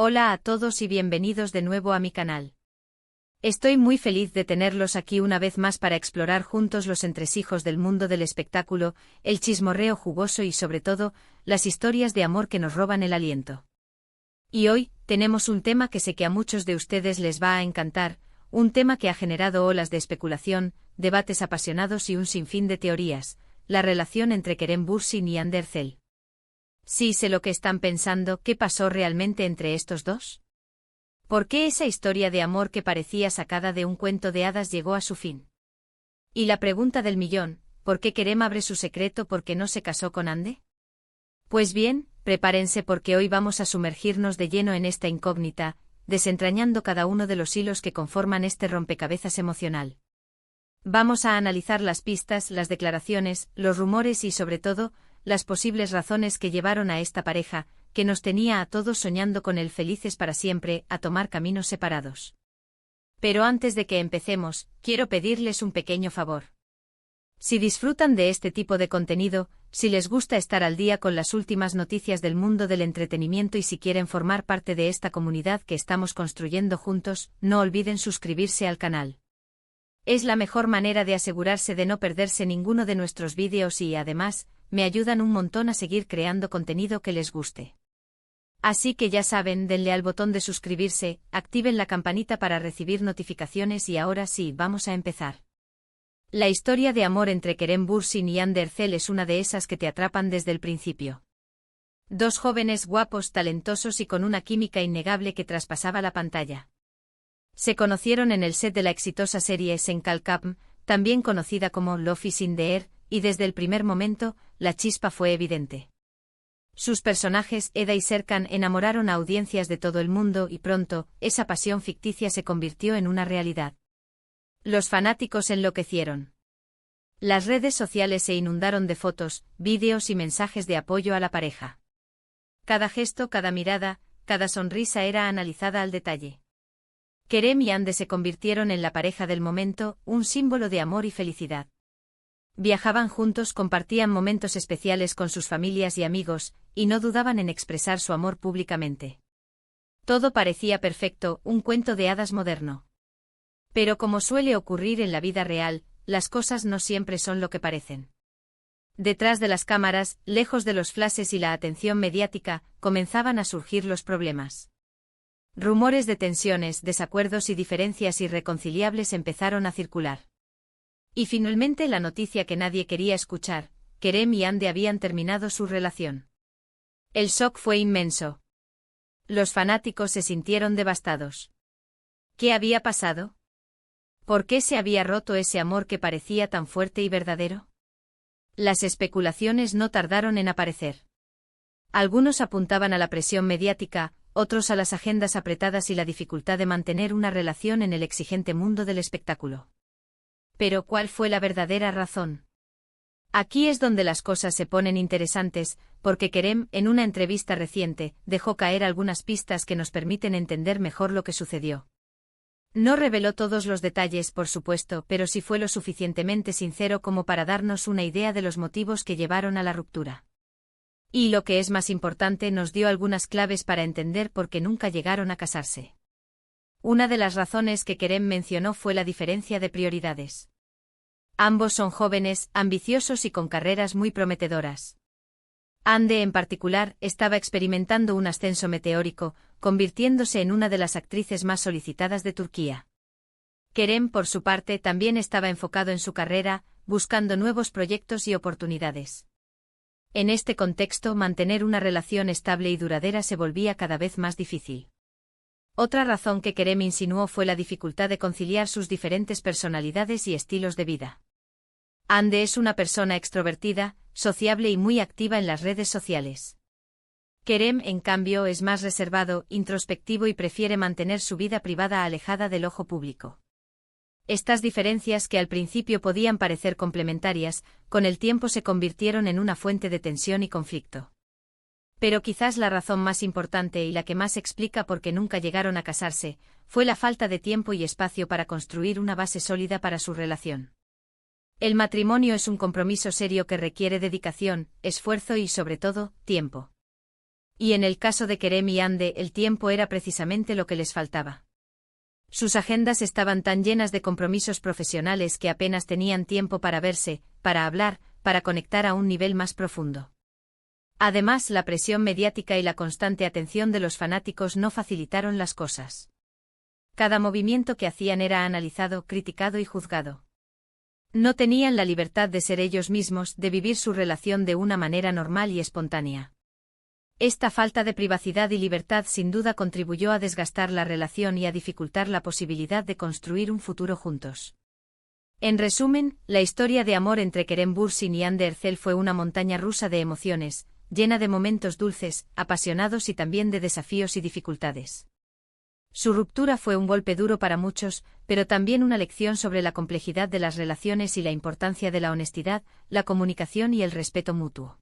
Hola a todos y bienvenidos de nuevo a mi canal. Estoy muy feliz de tenerlos aquí una vez más para explorar juntos los entresijos del mundo del espectáculo, el chismorreo jugoso y sobre todo, las historias de amor que nos roban el aliento. Y hoy, tenemos un tema que sé que a muchos de ustedes les va a encantar, un tema que ha generado olas de especulación, debates apasionados y un sinfín de teorías, la relación entre Kerem Bürsin y Hande Erçel. Sí sé lo que están pensando, ¿qué pasó realmente entre estos dos? ¿Por qué esa historia de amor que parecía sacada de un cuento de hadas llegó a su fin? Y la pregunta del millón, ¿por qué Kerem abre su secreto porque no se casó con Hande? Pues bien, prepárense porque hoy vamos a sumergirnos de lleno en esta incógnita, desentrañando cada uno de los hilos que conforman este rompecabezas emocional. Vamos a analizar las pistas, las declaraciones, los rumores y sobre todo, las posibles razones que llevaron a esta pareja, que nos tenía a todos soñando con el felices para siempre, a tomar caminos separados. Pero antes de que empecemos, quiero pedirles un pequeño favor. Si disfrutan de este tipo de contenido, si les gusta estar al día con las últimas noticias del mundo del entretenimiento y si quieren formar parte de esta comunidad que estamos construyendo juntos, no olviden suscribirse al canal. Es la mejor manera de asegurarse de no perderse ninguno de nuestros vídeos y, además, me ayudan un montón a seguir creando contenido que les guste. Así que ya saben, denle al botón de suscribirse, activen la campanita para recibir notificaciones y ahora sí, vamos a empezar. La historia de amor entre Kerem Bürsin y Hande Erçel es una de esas que te atrapan desde el principio. Dos jóvenes guapos, talentosos y con una química innegable que traspasaba la pantalla. Se conocieron en el set de la exitosa serie Sen Kalkapm, también conocida como Love is in the Air, y desde el primer momento, la chispa fue evidente. Sus personajes, Eda y Serkan, enamoraron a audiencias de todo el mundo y pronto, esa pasión ficticia se convirtió en una realidad. Los fanáticos enloquecieron. Las redes sociales se inundaron de fotos, vídeos y mensajes de apoyo a la pareja. Cada gesto, cada mirada, cada sonrisa era analizada al detalle. Kerem y Hande se convirtieron en la pareja del momento, un símbolo de amor y felicidad. Viajaban juntos, compartían momentos especiales con sus familias y amigos, y no dudaban en expresar su amor públicamente. Todo parecía perfecto, un cuento de hadas moderno. Pero como suele ocurrir en la vida real, las cosas no siempre son lo que parecen. Detrás de las cámaras, lejos de los flashes y la atención mediática, comenzaban a surgir los problemas. Rumores de tensiones, desacuerdos y diferencias irreconciliables empezaron a circular. Y finalmente la noticia que nadie quería escuchar, Kerem y Hande habían terminado su relación. El shock fue inmenso. Los fanáticos se sintieron devastados. ¿Qué había pasado? ¿Por qué se había roto ese amor que parecía tan fuerte y verdadero? Las especulaciones no tardaron en aparecer. Algunos apuntaban a la presión mediática, otros a las agendas apretadas y la dificultad de mantener una relación en el exigente mundo del espectáculo. Pero ¿cuál fue la verdadera razón? Aquí es donde las cosas se ponen interesantes, porque Kerem, en una entrevista reciente, dejó caer algunas pistas que nos permiten entender mejor lo que sucedió. No reveló todos los detalles, por supuesto, pero sí fue lo suficientemente sincero como para darnos una idea de los motivos que llevaron a la ruptura. Y lo que es más importante, nos dio algunas claves para entender por qué nunca llegaron a casarse. Una de las razones que Kerem mencionó fue la diferencia de prioridades. Ambos son jóvenes, ambiciosos y con carreras muy prometedoras. Hande, en particular, estaba experimentando un ascenso meteórico, convirtiéndose en una de las actrices más solicitadas de Turquía. Kerem, por su parte, también estaba enfocado en su carrera, buscando nuevos proyectos y oportunidades. En este contexto, mantener una relación estable y duradera se volvía cada vez más difícil. Otra razón que Kerem insinuó fue la dificultad de conciliar sus diferentes personalidades y estilos de vida. Hande es una persona extrovertida, sociable y muy activa en las redes sociales. Kerem, en cambio, es más reservado, introspectivo y prefiere mantener su vida privada alejada del ojo público. Estas diferencias, que al principio podían parecer complementarias, con el tiempo se convirtieron en una fuente de tensión y conflicto. Pero quizás la razón más importante y la que más explica por qué nunca llegaron a casarse, fue la falta de tiempo y espacio para construir una base sólida para su relación. El matrimonio es un compromiso serio que requiere dedicación, esfuerzo y, sobre todo, tiempo. Y en el caso de Kerem y Hande, el tiempo era precisamente lo que les faltaba. Sus agendas estaban tan llenas de compromisos profesionales que apenas tenían tiempo para verse, para hablar, para conectar a un nivel más profundo. Además, la presión mediática y la constante atención de los fanáticos no facilitaron las cosas. Cada movimiento que hacían era analizado, criticado y juzgado. No tenían la libertad de ser ellos mismos, de vivir su relación de una manera normal y espontánea. Esta falta de privacidad y libertad sin duda contribuyó a desgastar la relación y a dificultar la posibilidad de construir un futuro juntos. En resumen, la historia de amor entre Kerem Bürsin y Hande Erçel fue una montaña rusa de emociones, llena de momentos dulces, apasionados y también de desafíos y dificultades. Su ruptura fue un golpe duro para muchos, pero también una lección sobre la complejidad de las relaciones y la importancia de la honestidad, la comunicación y el respeto mutuo.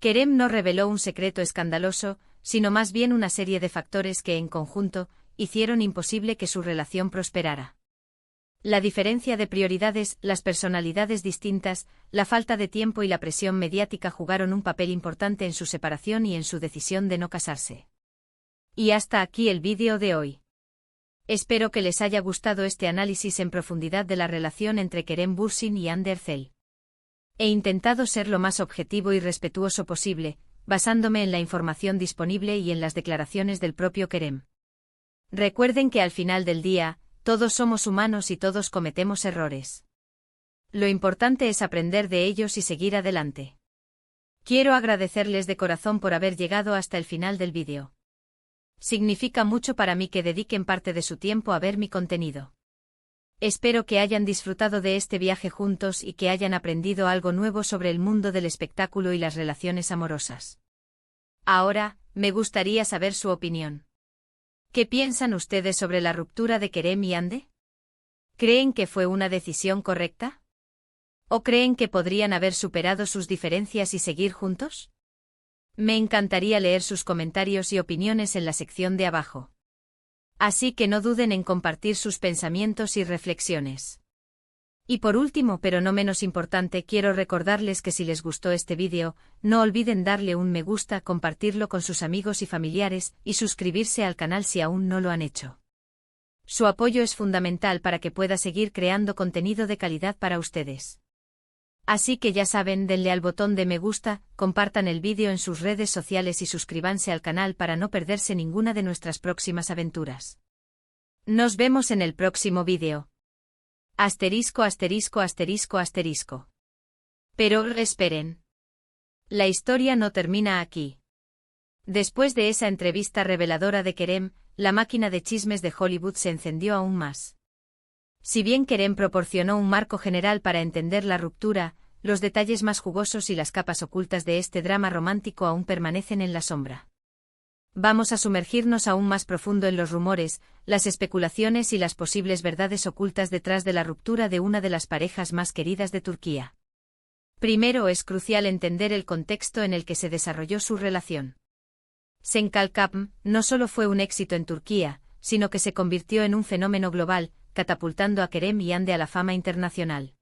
Kerem no reveló un secreto escandaloso, sino más bien una serie de factores que, en conjunto, hicieron imposible que su relación prosperara. La diferencia de prioridades, las personalidades distintas, la falta de tiempo y la presión mediática jugaron un papel importante en su separación y en su decisión de no casarse. Y hasta aquí el vídeo de hoy. Espero que les haya gustado este análisis en profundidad de la relación entre Kerem Bürsin y Hande Erçel. He intentado ser lo más objetivo y respetuoso posible, basándome en la información disponible y en las declaraciones del propio Kerem. Recuerden que al final del día, todos somos humanos y todos cometemos errores. Lo importante es aprender de ellos y seguir adelante. Quiero agradecerles de corazón por haber llegado hasta el final del vídeo. Significa mucho para mí que dediquen parte de su tiempo a ver mi contenido. Espero que hayan disfrutado de este viaje juntos y que hayan aprendido algo nuevo sobre el mundo del espectáculo y las relaciones amorosas. Ahora, me gustaría saber su opinión. ¿Qué piensan ustedes sobre la ruptura de Kerem y Hande? ¿Creen que fue una decisión correcta? ¿O creen que podrían haber superado sus diferencias y seguir juntos? Me encantaría leer sus comentarios y opiniones en la sección de abajo. Así que no duden en compartir sus pensamientos y reflexiones. Y por último, pero no menos importante, quiero recordarles que si les gustó este vídeo, no olviden darle un me gusta, compartirlo con sus amigos y familiares, y suscribirse al canal si aún no lo han hecho. Su apoyo es fundamental para que pueda seguir creando contenido de calidad para ustedes. Así que ya saben, denle al botón de me gusta, compartan el vídeo en sus redes sociales y suscríbanse al canal para no perderse ninguna de nuestras próximas aventuras. Nos vemos en el próximo vídeo. Asterisco, asterisco, asterisco, asterisco. Pero esperen. La historia no termina aquí. Después de esa entrevista reveladora de Kerem, la máquina de chismes de Hollywood se encendió aún más. Si bien Kerem proporcionó un marco general para entender la ruptura, los detalles más jugosos y las capas ocultas de este drama romántico aún permanecen en la sombra. Vamos a sumergirnos aún más profundo en los rumores, las especulaciones y las posibles verdades ocultas detrás de la ruptura de una de las parejas más queridas de Turquía. Primero, es crucial entender el contexto en el que se desarrolló su relación. Sen Kalkapm no solo fue un éxito en Turquía, sino que se convirtió en un fenómeno global, catapultando a Kerem y Hande a la fama internacional.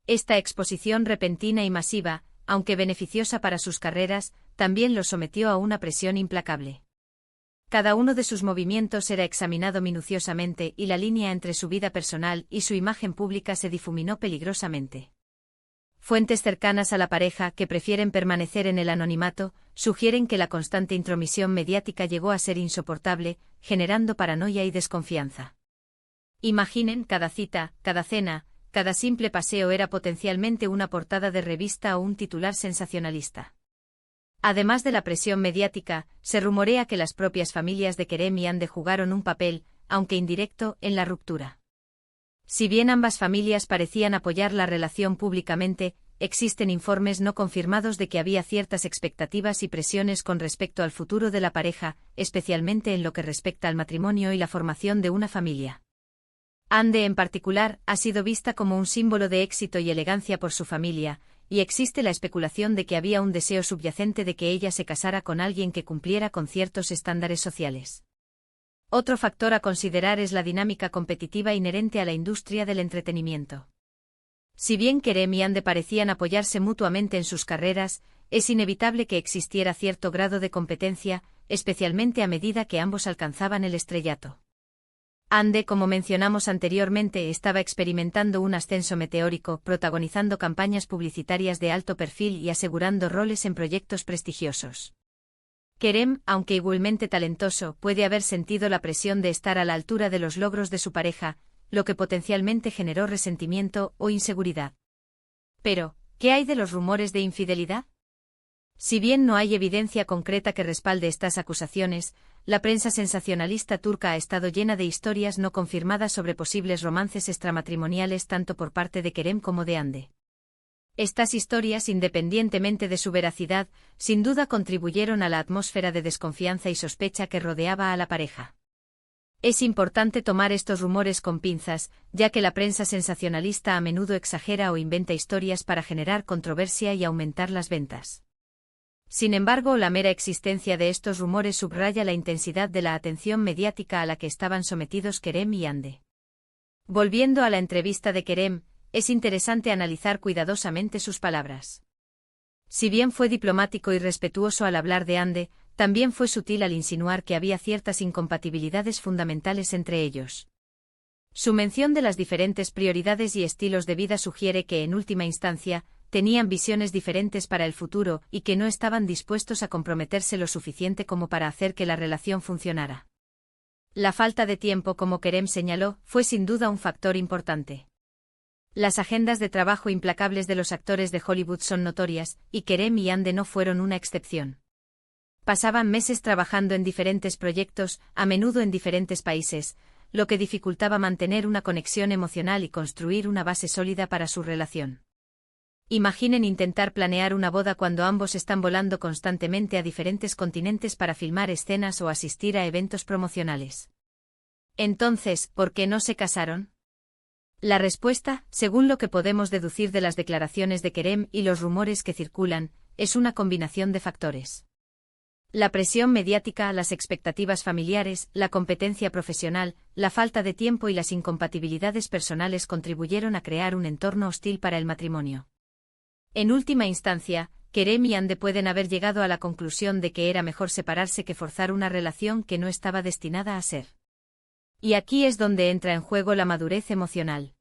Esta exposición repentina y masiva, aunque beneficiosa para sus carreras, también los sometió a una presión implacable. Cada uno de sus movimientos era examinado minuciosamente y la línea entre su vida personal y su imagen pública se difuminó peligrosamente. Fuentes cercanas a la pareja, que prefieren permanecer en el anonimato, sugieren que la constante intromisión mediática llegó a ser insoportable, generando paranoia y desconfianza. Imaginen, cada cita, cada cena, cada simple paseo era potencialmente una portada de revista o un titular sensacionalista. Además de la presión mediática, se rumorea que las propias familias de Kerem y Hande jugaron un papel, aunque indirecto, en la ruptura. Si bien ambas familias parecían apoyar la relación públicamente, existen informes no confirmados de que había ciertas expectativas y presiones con respecto al futuro de la pareja, especialmente en lo que respecta al matrimonio y la formación de una familia. Hande, en particular, ha sido vista como un símbolo de éxito y elegancia por su familia, y existe la especulación de que había un deseo subyacente de que ella se casara con alguien que cumpliera con ciertos estándares sociales. Otro factor a considerar es la dinámica competitiva inherente a la industria del entretenimiento. Si bien Kerem y Hande parecían apoyarse mutuamente en sus carreras, es inevitable que existiera cierto grado de competencia, especialmente a medida que ambos alcanzaban el estrellato. Ande, como mencionamos anteriormente, estaba experimentando un ascenso meteórico, protagonizando campañas publicitarias de alto perfil y asegurando roles en proyectos prestigiosos. Kerem, aunque igualmente talentoso, puede haber sentido la presión de estar a la altura de los logros de su pareja, lo que potencialmente generó resentimiento o inseguridad. Pero, ¿qué hay de los rumores de infidelidad? Si bien no hay evidencia concreta que respalde estas acusaciones, la prensa sensacionalista turca ha estado llena de historias no confirmadas sobre posibles romances extramatrimoniales tanto por parte de Kerem como de Hande. Estas historias, independientemente de su veracidad, sin duda contribuyeron a la atmósfera de desconfianza y sospecha que rodeaba a la pareja. Es importante tomar estos rumores con pinzas, ya que la prensa sensacionalista a menudo exagera o inventa historias para generar controversia y aumentar las ventas. Sin embargo, la mera existencia de estos rumores subraya la intensidad de la atención mediática a la que estaban sometidos Kerem y Hande. Volviendo a la entrevista de Kerem, es interesante analizar cuidadosamente sus palabras. Si bien fue diplomático y respetuoso al hablar de Hande, también fue sutil al insinuar que había ciertas incompatibilidades fundamentales entre ellos. Su mención de las diferentes prioridades y estilos de vida sugiere que, en última instancia, tenían visiones diferentes para el futuro y que no estaban dispuestos a comprometerse lo suficiente como para hacer que la relación funcionara. La falta de tiempo, como Kerem señaló, fue sin duda un factor importante. Las agendas de trabajo implacables de los actores de Hollywood son notorias, y Kerem y Hande no fueron una excepción. Pasaban meses trabajando en diferentes proyectos, a menudo en diferentes países, lo que dificultaba mantener una conexión emocional y construir una base sólida para su relación. Imaginen intentar planear una boda cuando ambos están volando constantemente a diferentes continentes para filmar escenas o asistir a eventos promocionales. Entonces, ¿por qué no se casaron? La respuesta, según lo que podemos deducir de las declaraciones de Kerem y los rumores que circulan, es una combinación de factores. La presión mediática, las expectativas familiares, la competencia profesional, la falta de tiempo y las incompatibilidades personales contribuyeron a crear un entorno hostil para el matrimonio. En última instancia, Kerem y Hande pueden haber llegado a la conclusión de que era mejor separarse que forzar una relación que no estaba destinada a ser. Y aquí es donde entra en juego la madurez emocional.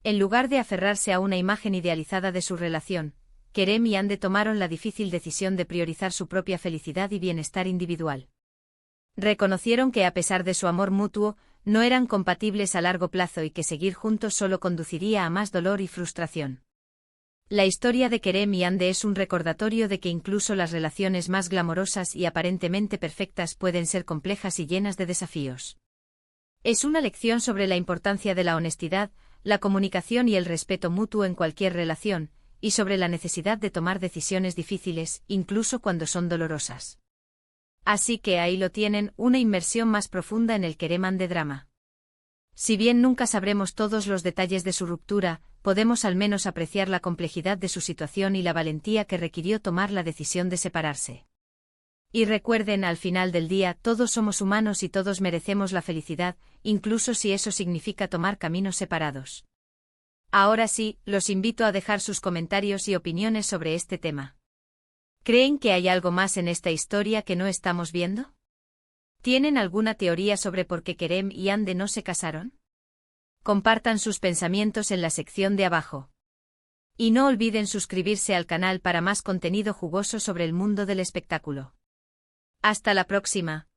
En lugar de aferrarse a una imagen idealizada de su relación, Kerem y Hande tomaron la difícil decisión de priorizar su propia felicidad y bienestar individual. Reconocieron que a pesar de su amor mutuo, no eran compatibles a largo plazo y que seguir juntos solo conduciría a más dolor y frustración. La historia de Kerem y Hande es un recordatorio de que incluso las relaciones más glamorosas y aparentemente perfectas pueden ser complejas y llenas de desafíos. Es una lección sobre la importancia de la honestidad, la comunicación y el respeto mutuo en cualquier relación, y sobre la necesidad de tomar decisiones difíciles, incluso cuando son dolorosas. Así que ahí lo tienen, una inmersión más profunda en el Kerem-Hande drama. Si bien nunca sabremos todos los detalles de su ruptura, podemos al menos apreciar la complejidad de su situación y la valentía que requirió tomar la decisión de separarse. Y recuerden, al final del día, todos somos humanos y todos merecemos la felicidad, incluso si eso significa tomar caminos separados. Ahora sí, los invito a dejar sus comentarios y opiniones sobre este tema. ¿Creen que hay algo más en esta historia que no estamos viendo? ¿Tienen alguna teoría sobre por qué Kerem y Hande no se casaron? Compartan sus pensamientos en la sección de abajo. Y no olviden suscribirse al canal para más contenido jugoso sobre el mundo del espectáculo. Hasta la próxima.